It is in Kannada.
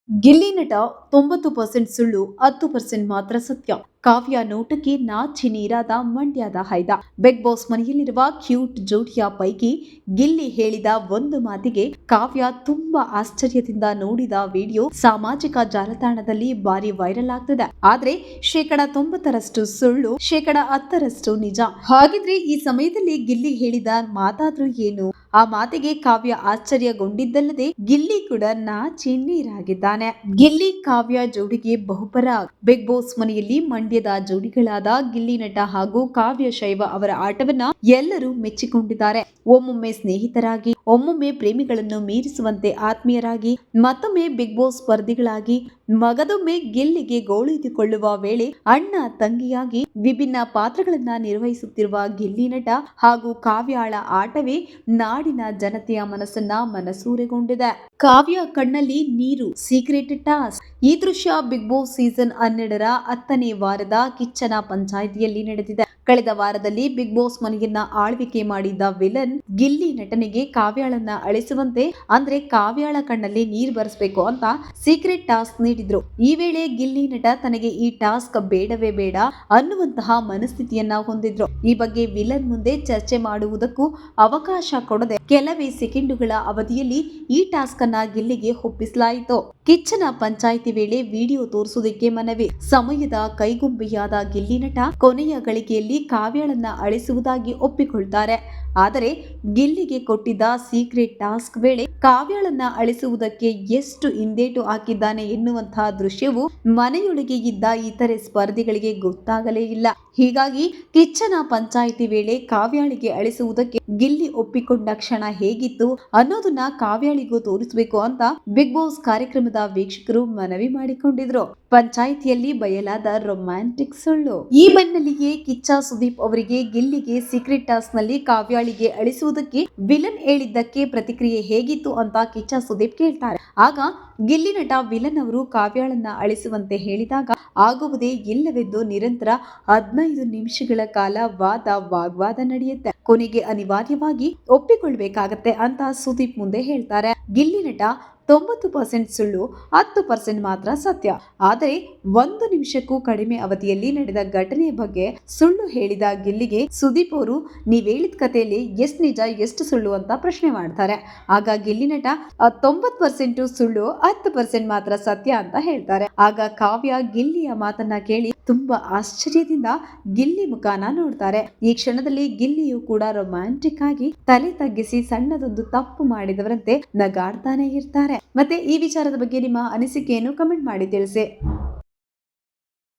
ಗಿಲ್ಲಿ ನಟ 90% ಸುಳ್ಳು 10% ಮಾತ್ರ ಸತ್ಯ. ಕಾವ್ಯ ನೋಟಕ್ಕೆ ನಾಚಿ ನೀರಾದ ಮಂಡ್ಯದ ಹೈದ. ಬಿಗ್ ಬಾಸ್ ಮನೆಯಲ್ಲಿರುವ ಕ್ಯೂಟ್ ಜೋಡಿಯ ಪೈಕಿ ಗಿಲ್ಲಿ ಹೇಳಿದ ಒಂದು ಮಾತಿಗೆ ಕಾವ್ಯ ತುಂಬಾ ಆಶ್ಚರ್ಯದಿಂದ ನೋಡಿದ ವಿಡಿಯೋ ಸಾಮಾಜಿಕ ಜಾಲತಾಣದಲ್ಲಿ ಭಾರಿ ವೈರಲ್ ಆಗ್ತಿದೆ. ಆದ್ರೆ 90% ಸುಳ್ಳು, 10% ನಿಜ. ಹಾಗಿದ್ರೆ ಈ ಸಮಯದಲ್ಲಿ ಗಿಲ್ಲಿ ಹೇಳಿದ ಮಾತಾದ್ರೂ ಏನು? ಆ ಮಾತಿಗೆ ಕಾವ್ಯ ಆಶ್ಚರ್ಯಗೊಂಡಿದ್ದಲ್ಲದೆ ಗಿಲ್ಲಿ ಕೂಡ ನಾಚಿ ನೀರಾಗಿದ್ದಾನೆ. ಗಿಲ್ಲಿ ಕಾವ್ಯ ಜೋಡಿಗೆ ಬಹುಪರ. ಬಿಗ್ ಬಾಸ್ ಮನೆಯಲ್ಲಿ ಮಂಡ್ಯದ ಜೋಡಿಗಳಾದ ಗಿಲ್ಲಿ ನಟ ಹಾಗೂ ಕಾವ್ಯ ಶೈವ ಅವರ ಆಟವನ್ನ ಎಲ್ಲರೂ ಮೆಚ್ಚಿಕೊಂಡಿದ್ದಾರೆ. ಒಮ್ಮೊಮ್ಮೆ ಸ್ನೇಹಿತರಾಗಿ, ಒಮ್ಮೊಮ್ಮೆ ಪ್ರೇಮಿಗಳನ್ನು ಮೀರಿಸುವಂತೆ ಆತ್ಮೀಯರಾಗಿ, ಮತ್ತೊಮ್ಮೆ ಬಿಗ್ ಬಾಸ್ ಸ್ಪರ್ಧಿಗಳಾಗಿ, ಮಗದೊಮ್ಮೆ ಗಿಲ್ಲಿಗೆ ಗೋಳಿದುಕೊಳ್ಳುವ ವೇಳೆ ಅಣ್ಣ ತಂಗಿಯಾಗಿ ವಿಭಿನ್ನ ಪಾತ್ರಗಳನ್ನ ನಿರ್ವಹಿಸುತ್ತಿರುವ ಗಿಲ್ಲಿ ನಟ ಹಾಗೂ ಕಾವ್ಯಾಳ ಆಟವೇ ನಾಡಿನ ಜನತೆಯ ಮನಸ್ಸನ್ನ ಮನಸೂರೆಗೊಂಡಿದೆ. ಕಾವ್ಯ ಕಣ್ಣಲ್ಲಿ ನೀರು, ಸೀಕ್ರೆಟ್ ಟಾಸ್ಕ್. ಈ ದೃಶ್ಯ ಬಿಗ್ ಬಾಸ್ ಸೀಸನ್ 12ರ 10ನೇ ವಾರದ ಕಿಚ್ಚನ ಪಂಚಾಯಿತಿಯಲ್ಲಿ ನಡೆದಿದೆ. ಕಳೆದ ವಾರದಲ್ಲಿ ಬಿಗ್ ಬಾಸ್ ಮನೆಯನ್ನ ಆಳ್ವಿಕೆ ಮಾಡಿದ್ದ ವಿಲನ್ ಗಿಲ್ಲಿ ನಟನಿಗೆ ಕಾವ್ಯಾಳನ್ನ ಅಳಿಸುವಂತೆ, ಅಂದ್ರೆ ಕಾವ್ಯಾಳ ಕಣ್ಣಲ್ಲಿ ನೀರ್ ಬರೆಸಬೇಕು ಅಂತ ಸೀಕ್ರೆಟ್ ಟಾಸ್ಕ್ ನೀಡಿದ್ರು. ಈ ವೇಳೆ ಗಿಲ್ಲಿ ನಟ ತನಗೆ ಈ ಟಾಸ್ಕ್ ಬೇಡವೇ ಬೇಡ ಅನ್ನುವಂತಹ ಮನಸ್ಥಿತಿಯನ್ನ ಹೊಂದಿದ್ರು. ಈ ಬಗ್ಗೆ ವಿಲನ್ ಮುಂದೆ ಚರ್ಚೆ ಮಾಡುವುದಕ್ಕೂ ಅವಕಾಶ ಕೊಡದೆ ಕೆಲವೇ ಸೆಕೆಂಡುಗಳ ಅವಧಿಯಲ್ಲಿ ಈ ಟಾಸ್ಕ್ ಅನ್ನ ಗಿಲ್ಲಿಗೆ ಒಪ್ಪಿಸಲಾಯಿತು. ಕಿಚ್ಚನ ಪಂಚಾಯಿತಿ ವೇಳೆ ವಿಡಿಯೋ ತೋರಿಸುವುದಕ್ಕೆ ಮನವಿ. ಸಮಯದ ಕೈಗೊಂಬೆಯಾದ ಗಿಲ್ಲಿ ನಟ ಕೊನೆಯ ಗಳಿಗೆಯಲ್ಲಿ ಕಾವ್ಯಾಳನ್ನ ಅಳಿಸುವುದಾಗಿ ಒಪ್ಪಿಕೊಳ್ತಾರೆ. ಆದರೆ ಗಿಲ್ಲಿಗೆ ಕೊಟ್ಟಿದ್ದ ಸೀಕ್ರೆಟ್ ಟಾಸ್ಕ್ ವೇಳೆ ಕಾವ್ಯಾಳನ್ನ ಅಳಿಸುವುದಕ್ಕೆ ಎಷ್ಟು ಹಿಂದೇಟು ಹಾಕಿದ್ದಾನೆ ಎನ್ನುವಂತಹ ದೃಶ್ಯವು ಮನೆಯೊಳಗೆ ಇದ್ದ ಇತರೆ ಸ್ಪರ್ಧಿಗಳಿಗೆ ಗೊತ್ತಾಗಲೇ ಇಲ್ಲ. ಹೀಗಾಗಿ ಕಿಚ್ಚನ ಪಂಚಾಯಿತಿ ವೇಳೆ ಕಾವ್ಯಾಳಿಗೆ ಅಳಿಸುವುದಕ್ಕೆ ಗಿಲ್ಲಿ ಒಪ್ಪಿಕೊಂಡ ಕ್ಷಣ ಹೇಗಿತ್ತು ಅನ್ನೋದನ್ನ ಕಾವ್ಯಾಳಿಗೂ ತೋರಿಸಬೇಕು ಅಂತ ಬಿಗ್ ಬಾಸ್ ಕಾರ್ಯಕ್ರಮದ ವೀಕ್ಷಕರು ಮನವಿ ಮಾಡಿಕೊಂಡಿದ್ರು. ಪಂಚಾಯಿತಿಯಲ್ಲಿ ಬಯಲಾದ ರೊಮ್ಯಾಂಟಿಕ್ ಸುಳ್ಳು. ಈ ಬೆನ್ನಲ್ಲಿಯೇ ಕಿಚ್ಚ ಸುದೀಪ್ ಅವರಿಗೆ ಗಿಲ್ಲಿಗೆ ಸೀಕ್ರೆಟ್ ಟಾಸ್ಕ್ ನಲ್ಲಿ ಕಾವ್ಯಾಳಿಗೆ ಅಳಿಸುವುದಕ್ಕೆ ವಿಲನ್ ಹೇಳಿದ್ದಕ್ಕೆ ಪ್ರತಿಕ್ರಿಯೆ ಹೇಗಿತ್ತು ಅಂತ ಕಿಚ್ಚ ಸುದೀಪ್ ಕೇಳ್ತಾರೆ. ಆಗ ಗಿಲ್ಲಿ ನಟ ವಿಲನ್ ಅವರು ಕಾವ್ಯಾಳನ್ನ ಅಳಿಸುವಂತೆ ಹೇಳಿದಾಗ ಆಗುವುದೇ ಇಲ್ಲವೆಂದು ನಿರಂತರ 15 ನಿಮಿಷಗಳ ಕಾಲ ವಾಗ್ವಾದ ನಡೆಯುತ್ತೆ. ಕೊನೆಗೆ ಅನಿವಾರ್ಯವಾಗಿ ಒಪ್ಪಿಕೊಳ್ಬೇಕಾಗತ್ತೆ ಅಂತ ಸುದೀಪ್ ಮುಂದೆ ಹೇಳ್ತಾರೆ. ಗಿಲ್ಲಿ ನಟ 90% ಸುಳ್ಳು, 10% ಮಾತ್ರ ಸತ್ಯ. ಆದರೆ 1 ನಿಮಿಷಕ್ಕೂ ಕಡಿಮೆ ಅವಧಿಯಲ್ಲಿ ನಡೆದ ಘಟನೆಯ ಬಗ್ಗೆ ಸುಳ್ಳು ಹೇಳಿದ ಗಿಲ್ಲಿಗೆ ಸುದೀಪ್ ಅವರು ನೀವ್ ಹೇಳಿದ ಕಥೆಯಲ್ಲಿ ಎಷ್ಟು ನಿಜ ಎಷ್ಟು ಸುಳ್ಳು ಅಂತ ಪ್ರಶ್ನೆ ಮಾಡ್ತಾರೆ. ಆಗ ಗಿಲ್ಲಿ ನಟ 90% ಸುಳ್ಳು, 10% ಮಾತ್ರ ಸತ್ಯ ಅಂತ ಹೇಳ್ತಾರೆ. ಆಗ ಕಾವ್ಯ ಗಿಲ್ಲಿಯ ಮಾತನ್ನ ಕೇಳಿ ತುಂಬಾ ಆಶ್ಚರ್ಯದಿಂದ ಗಿಲ್ಲಿ ಮುಖಾನ ನೋಡ್ತಾರೆ. ಈ ಕ್ಷಣದಲ್ಲಿ ಗಿಲ್ಲಿಯು ಕೂಡ ರೊಮ್ಯಾಂಟಿಕ್ ಆಗಿ ತಲೆ ತಗ್ಗಿಸಿ ಸಣ್ಣದೊಂದು ತಪ್ಪು ಮಾಡಿದವರಂತೆ ನಗಾಡ್ತಾನೆ ಇರ್ತಾರೆ. ಮತ್ತೆ ಈ ವಿಚಾರದ ಬಗ್ಗೆ ನಿಮ್ಮ ಅನಿಸಿಕೆಯನ್ನು ಕಮೆಂಟ್ ಮಾಡಿ ತಿಳಿಸಿ.